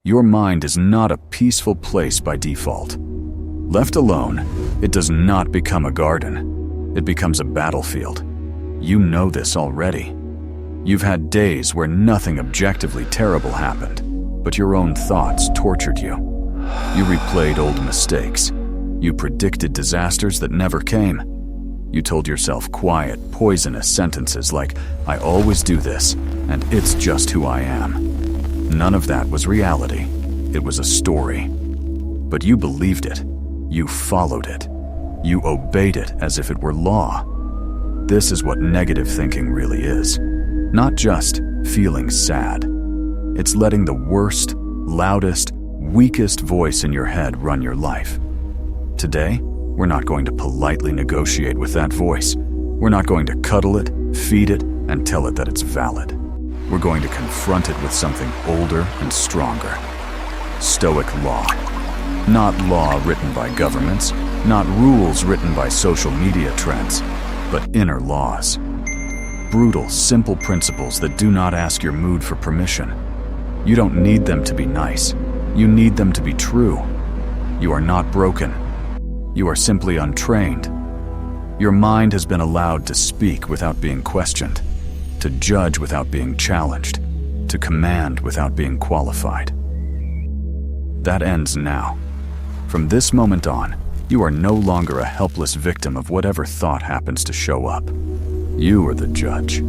Your mind is not a peaceful place by default. Left alone, it does not become a garden. It becomes a battlefield. You know this already. You've had days where nothing objectively terrible happened, but your own thoughts tortured you. You replayed old mistakes. You predicted disasters that never came. You told yourself quiet, poisonous sentences like, "I always do this, and it's just who I am." None of that was reality. It was a story. But you believed it. You followed it. You obeyed it as if it were law. This is what negative thinking really is. Not just feeling sad. It's letting the worst, loudest, weakest voice in your head run your life. Today, we're not going to politely negotiate with that voice. We're not going to cuddle it, feed it, and tell it that it's valid. We're going to confront it with something older and stronger. Stoic law. Not law written by governments, not rules written by social media trends, but inner laws. Brutal, simple principles that do not ask your mood for permission. You don't need them to be nice. You need them to be true. You are not broken. You are simply untrained. Your mind has been allowed to speak without being questioned, to judge without being challenged, to command without being qualified. That ends now. From this moment on, you are no longer a helpless victim of whatever thought happens to show up. You are the judge.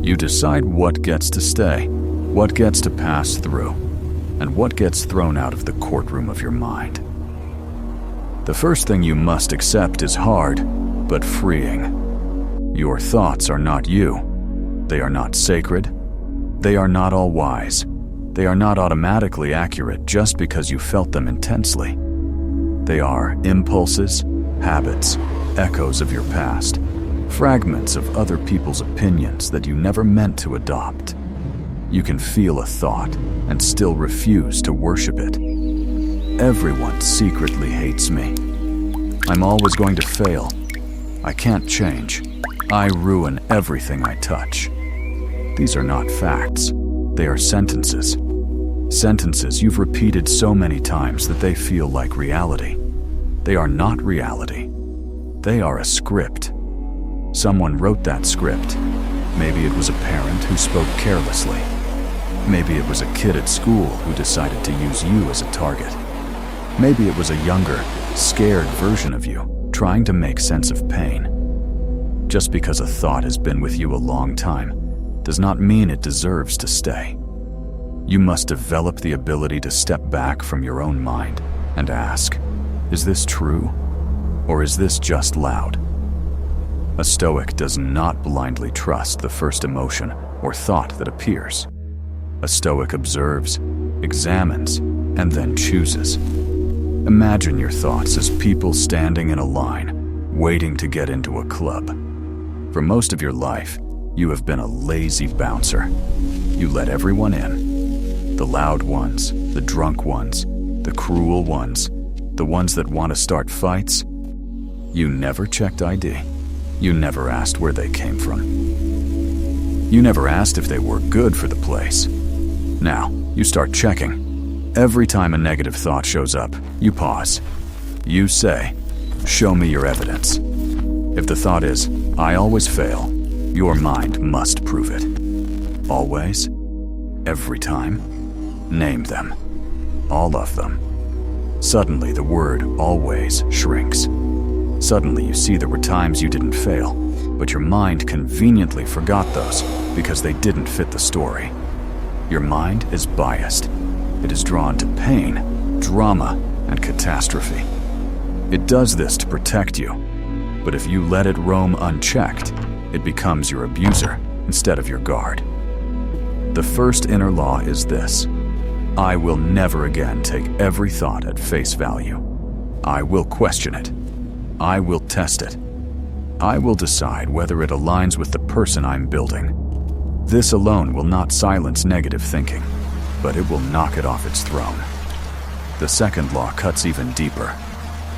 You decide what gets to stay, what gets to pass through, and what gets thrown out of the courtroom of your mind. The first thing you must accept is hard, but freeing. Your thoughts are not you. They are not sacred. They are not all wise. They are not automatically accurate just because you felt them intensely. They are impulses, habits, echoes of your past, fragments of other people's opinions that you never meant to adopt. You can feel a thought and still refuse to worship it. Everyone secretly hates me. I'm always going to fail. I can't change. I ruin everything I touch. These are not facts. They are sentences. Sentences you've repeated so many times that they feel like reality. They are not reality. They are a script. Someone wrote that script. Maybe it was a parent who spoke carelessly. Maybe it was a kid at school who decided to use you as a target. Maybe it was a younger, scared version of you trying to make sense of pain. Just because a thought has been with you a long time does not mean it deserves to stay. You must develop the ability to step back from your own mind and ask, is this true? Or is this just loud? A Stoic does not blindly trust the first emotion or thought that appears. A Stoic observes, examines, and then chooses. Imagine your thoughts as people standing in a line, waiting to get into a club. For most of your life, you have been a lazy bouncer. You let everyone in. The loud ones, the drunk ones, the cruel ones, the ones that want to start fights. You never checked ID. You never asked where they came from. You never asked if they were good for the place. Now, you start checking. Every time a negative thought shows up, you pause. You say, "Show me your evidence." If the thought is, "I always fail," your mind must prove it. Always? Every time? Name them. All of them. Suddenly, the word "always" shrinks. Suddenly, you see there were times you didn't fail, but your mind conveniently forgot those because they didn't fit the story. Your mind is biased. It is drawn to pain, drama, and catastrophe. It does this to protect you, but if you let it roam unchecked, it becomes your abuser instead of your guard. The first inner law is this: I will never again take every thought at face value. I will question it. I will test it. I will decide whether it aligns with the person I'm building. This alone will not silence negative thinking, but it will knock it off its throne. The second law cuts even deeper.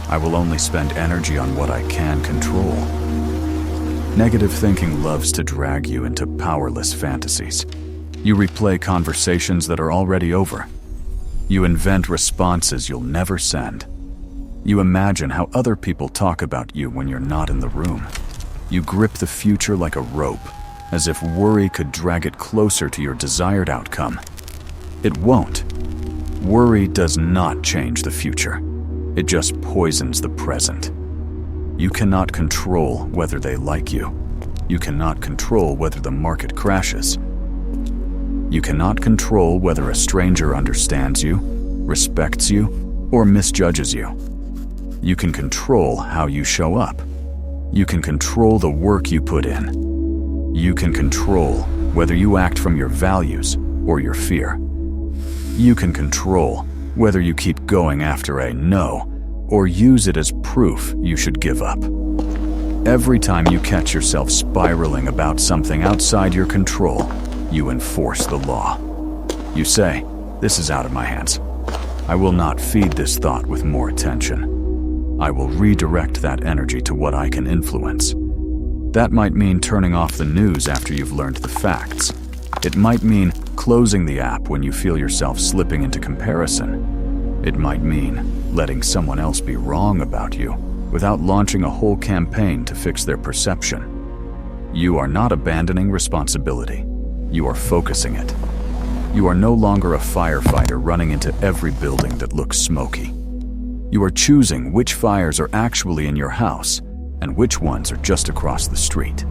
I will only spend energy on what I can control. Negative thinking loves to drag you into powerless fantasies. You replay conversations that are already over. You invent responses you'll never send. You imagine how other people talk about you when you're not in the room. You grip the future like a rope, as if worry could drag it closer to your desired outcome. It won't. Worry does not change the future. It just poisons the present. You cannot control whether they like you. You cannot control whether the market crashes. You cannot control whether a stranger understands you, respects you, or misjudges you. You can control how you show up. You can control the work you put in. You can control whether you act from your values or your fear. You can control whether you keep going after a no or use it as proof you should give up. Every time you catch yourself spiraling about something outside your control, you enforce the law. You say, "This is out of my hands. I will not feed this thought with more attention. I will redirect that energy to what I can influence." That might mean turning off the news after you've learned the facts. It might mean closing the app when you feel yourself slipping into comparison. It might mean letting someone else be wrong about you without launching a whole campaign to fix their perception. You are not abandoning responsibility. You are focusing it. You are no longer a firefighter running into every building that looks smoky. You are choosing which fires are actually in your house and which ones are just across the street.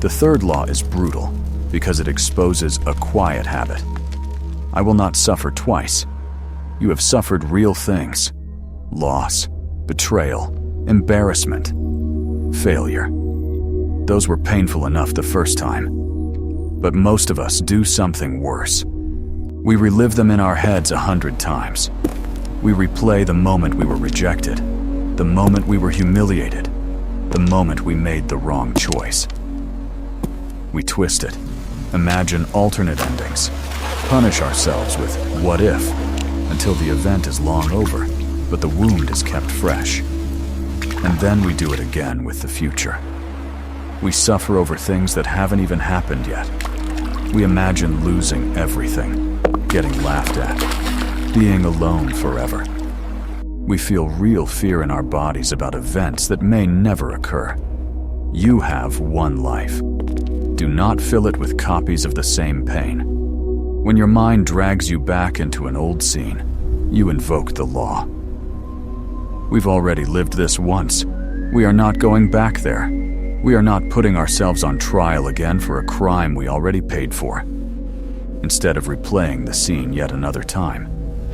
The third law is brutal because it exposes a quiet habit. I will not suffer twice. You have suffered real things: loss, betrayal, embarrassment, failure. Those were painful enough the first time. But most of us do something worse. We relive them in our heads 100 times. We replay the moment we were rejected, the moment we were humiliated, the moment we made the wrong choice. We twist it, imagine alternate endings, punish ourselves with "what if" until the event is long over, but the wound is kept fresh. And then we do it again with the future. We suffer over things that haven't even happened yet. We imagine losing everything, getting laughed at, being alone forever. We feel real fear in our bodies about events that may never occur. You have one life. Do not fill it with copies of the same pain. When your mind drags you back into an old scene, you invoke the law. We've already lived this once. We are not going back there. We are not putting ourselves on trial again for a crime we already paid for. Instead of replaying the scene yet another time,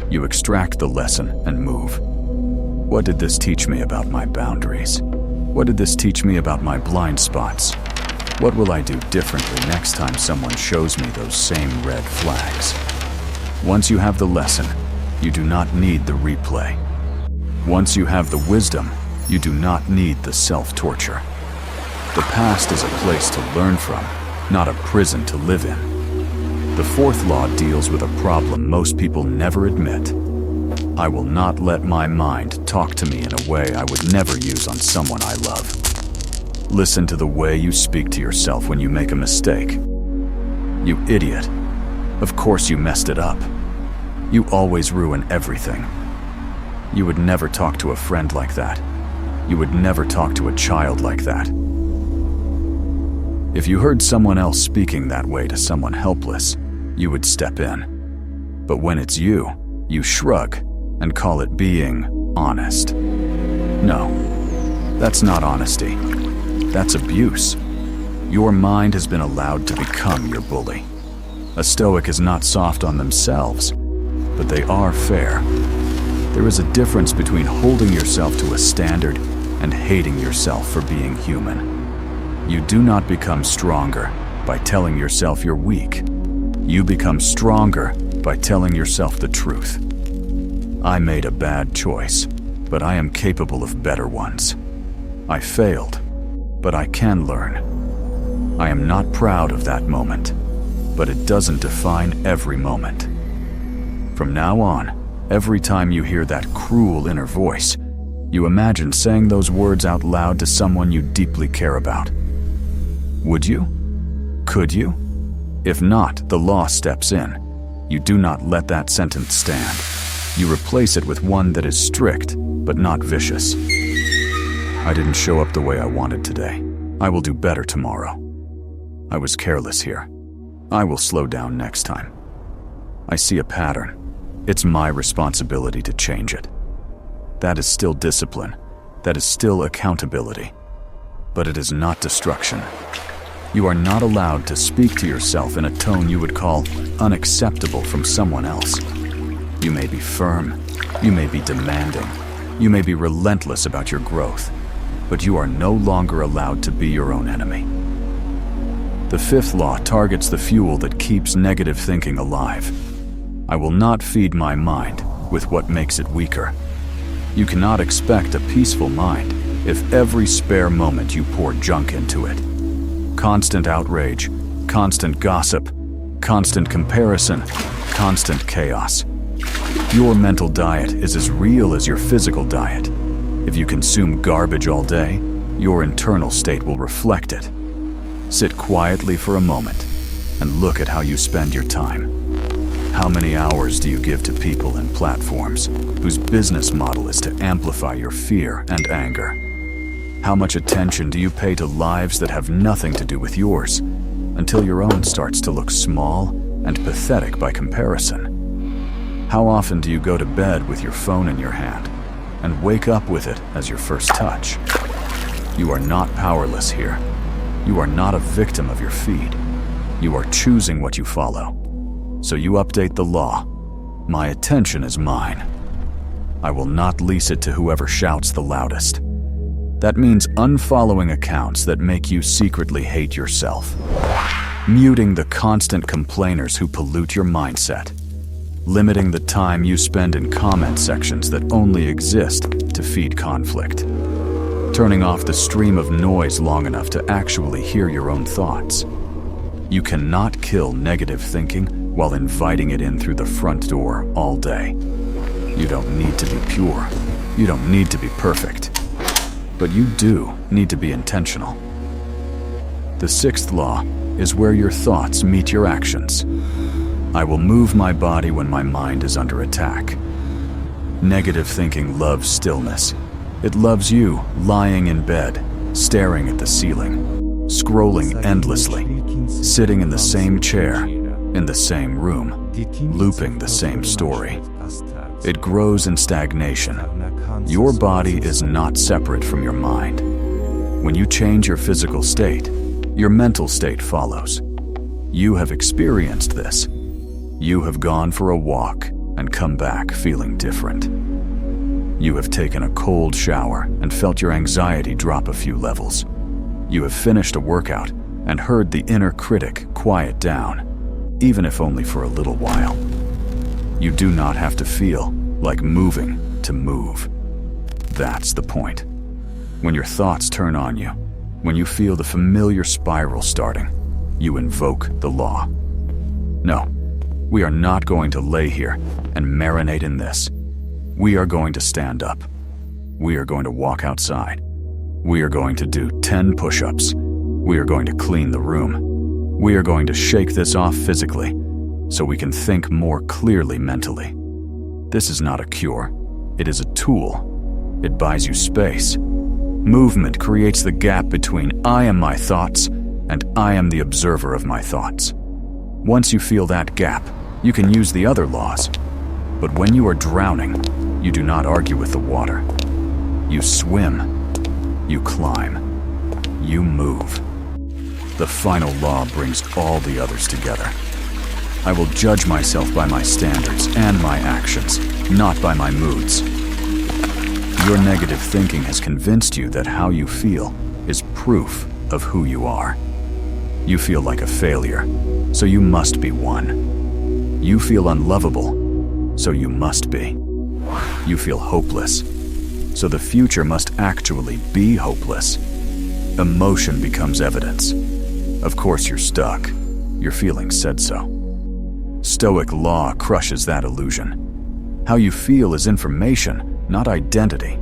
you extract the lesson and move. What did this teach me about my boundaries? What did this teach me about my blind spots? What will I do differently next time someone shows me those same red flags? Once you have the lesson, you do not need the replay. Once you have the wisdom, you do not need the self-torture. The past is a place to learn from, not a prison to live in. The fourth law deals with a problem most people never admit. I will not let my mind talk to me in a way I would never use on someone I love. Listen to the way you speak to yourself when you make a mistake. You idiot. Of course you messed it up. You always ruin everything. You would never talk to a friend like that. You would never talk to a child like that. If you heard someone else speaking that way to someone helpless, you would step in. But when it's you shrug and call it being honest. No, that's not honesty. That's abuse. Your mind has been allowed to become your bully. A Stoic is not soft on themselves, but they are fair. There is a difference between holding yourself to a standard and hating yourself for being human. You do not become stronger by telling yourself you're weak. You become stronger by telling yourself the truth. I made a bad choice, but I am capable of better ones. I failed, but I can learn. I am not proud of that moment, but it doesn't define every moment. From now on, every time you hear that cruel inner voice, you imagine saying those words out loud to someone you deeply care about. Would you? Could you? If not, the law steps in. You do not let that sentence stand. You replace it with one that is strict, but not vicious. I didn't show up the way I wanted today. I will do better tomorrow. I was careless here. I will slow down next time. I see a pattern. It's my responsibility to change it. That is still discipline. That is still accountability. But it is not destruction. You are not allowed to speak to yourself in a tone you would call unacceptable from someone else. You may be firm. You may be demanding. You may be relentless about your growth. But you are no longer allowed to be your own enemy. The fifth law targets the fuel that keeps negative thinking alive. I will not feed my mind with what makes it weaker. You cannot expect a peaceful mind if every spare moment you pour junk into it. Constant outrage, constant gossip, constant comparison, constant chaos. Your mental diet is as real as your physical diet. If you consume garbage all day, your internal state will reflect it. Sit quietly for a moment and look at how you spend your time. How many hours do you give to people and platforms whose business model is to amplify your fear and anger? How much attention do you pay to lives that have nothing to do with yours, until your own starts to look small and pathetic by comparison? How often do you go to bed with your phone in your hand and wake up with it as your first touch? You are not powerless here. You are not a victim of your feed. You are choosing what you follow. So you update the law. My attention is mine. I will not lease it to whoever shouts the loudest. That means unfollowing accounts that make you secretly hate yourself. Muting the constant complainers who pollute your mindset. Limiting the time you spend in comment sections that only exist to feed conflict. Turning off the stream of noise long enough to actually hear your own thoughts. You cannot kill negative thinking while inviting it in through the front door all day. You don't need to be pure. You don't need to be perfect. But you do need to be intentional. The sixth law is where your thoughts meet your actions. I will move my body when my mind is under attack. Negative thinking loves stillness. It loves you lying in bed, staring at the ceiling, scrolling endlessly, sitting in the same chair, in the same room, looping the same story. It grows in stagnation. Your body is not separate from your mind. When you change your physical state, your mental state follows. You have experienced this. You have gone for a walk and come back feeling different. You have taken a cold shower and felt your anxiety drop a few levels. You have finished a workout and heard the inner critic quiet down, even if only for a little while. You do not have to feel like moving to move. That's the point. When your thoughts turn on you, when you feel the familiar spiral starting, you invoke the law. No, we are not going to lay here and marinate in this. We are going to stand up. We are going to walk outside. We are going to do 10 push-ups. We are going to clean the room. We are going to shake this off physically so we can think more clearly mentally. This is not a cure. It is a tool. It buys you space. Movement creates the gap between I am my thoughts and I am the observer of my thoughts. Once you feel that gap, you can use the other laws. But when you are drowning, you do not argue with the water. You swim. You climb. You move. The final law brings all the others together. I will judge myself by my standards and my actions, not by my moods. Your negative thinking has convinced you that how you feel is proof of who you are. You feel like a failure, so you must be one. You feel unlovable, so you must be. You feel hopeless, so the future must actually be hopeless. Emotion becomes evidence. Of course you're stuck. Your feelings said so. Stoic law crushes that illusion. How you feel is information, not identity.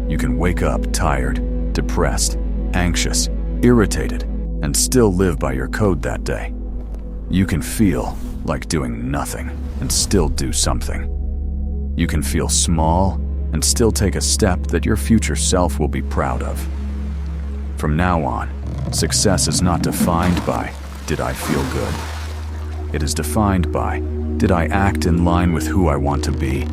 You can wake up tired, depressed, anxious, irritated, and still live by your code that day. You can feel like doing nothing and still do something. You can feel small and still take a step that your future self will be proud of. From now on, success is not defined by, did I feel good? It is defined by, did I act in line with who I want to be?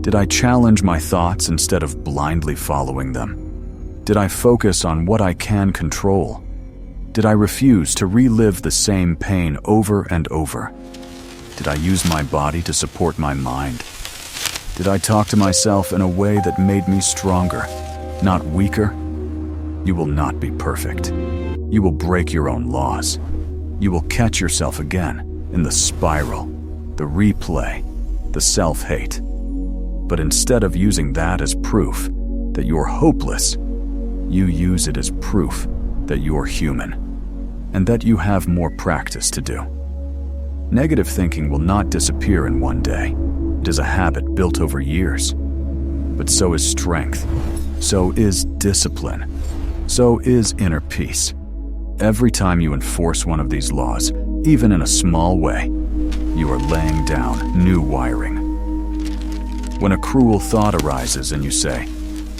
Did I challenge my thoughts instead of blindly following them? Did I focus on what I can control? Did I refuse to relive the same pain over and over? Did I use my body to support my mind? Did I talk to myself in a way that made me stronger, not weaker? You will not be perfect. You will break your own laws. You will catch yourself again in the spiral, the replay, the self-hate. But instead of using that as proof that you're hopeless, you use it as proof that you're human and that you have more practice to do. Negative thinking will not disappear in one day. It is a habit built over years. But so is strength. So is discipline. So is inner peace. Every time you enforce one of these laws, even in a small way, you are laying down new wiring. When a cruel thought arises and you say,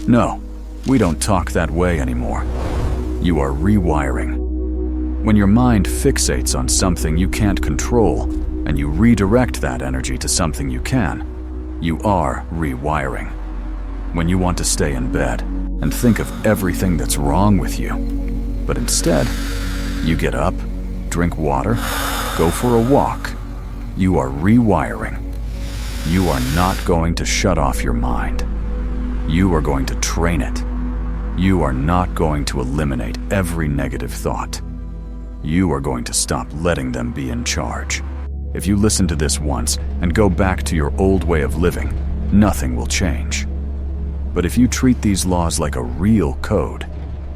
"No, we don't talk that way anymore," you are rewiring. When your mind fixates on something you can't control and you redirect that energy to something you can, you are rewiring. When you want to stay in bed and think of everything that's wrong with you, but instead, you get up, drink water, go for a walk, you are rewiring. You are not going to shut off your mind. You are going to train it. You are not going to eliminate every negative thought. You are going to stop letting them be in charge. If you listen to this once and go back to your old way of living, nothing will change. But if you treat these laws like a real code,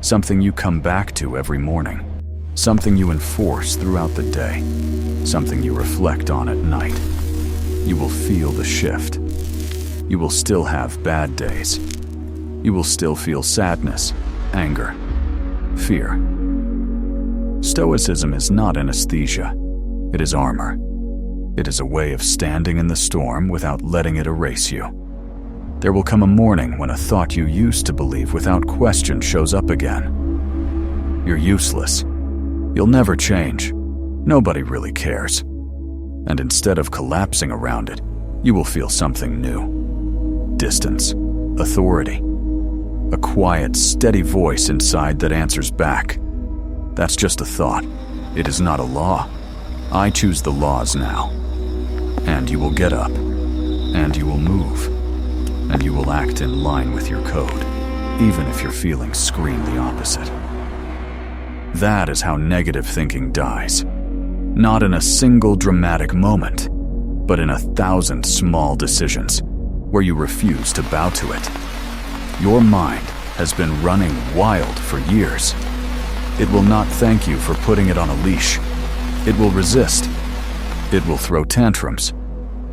something you come back to every morning, something you enforce throughout the day, something you reflect on at night, you will feel the shift. You will still have bad days. You will still feel sadness, anger, fear. Stoicism is not anesthesia. It is armor. It is a way of standing in the storm without letting it erase you. There will come a morning when a thought you used to believe without question shows up again. You're useless. You'll never change. Nobody really cares. And instead of collapsing around it, you will feel something new. Distance, authority, a quiet, steady voice inside that answers back. That's just a thought. It is not a law. I choose the laws now. And you will get up, and you will move, and you will act in line with your code, even if your feelings scream the opposite. That is how negative thinking dies. Not in a single dramatic moment, but in 1,000 small decisions where you refuse to bow to it. Your mind has been running wild for years. It will not thank you for putting it on a leash. It will resist. It will throw tantrums.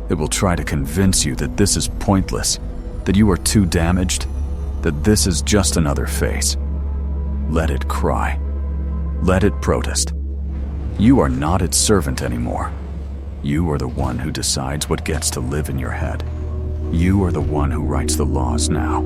It will try to convince you that this is pointless, that you are too damaged, that this is just another phase. Let it cry. Let it protest. You are not its servant anymore. You are the one who decides what gets to live in your head. You are the one who writes the laws now.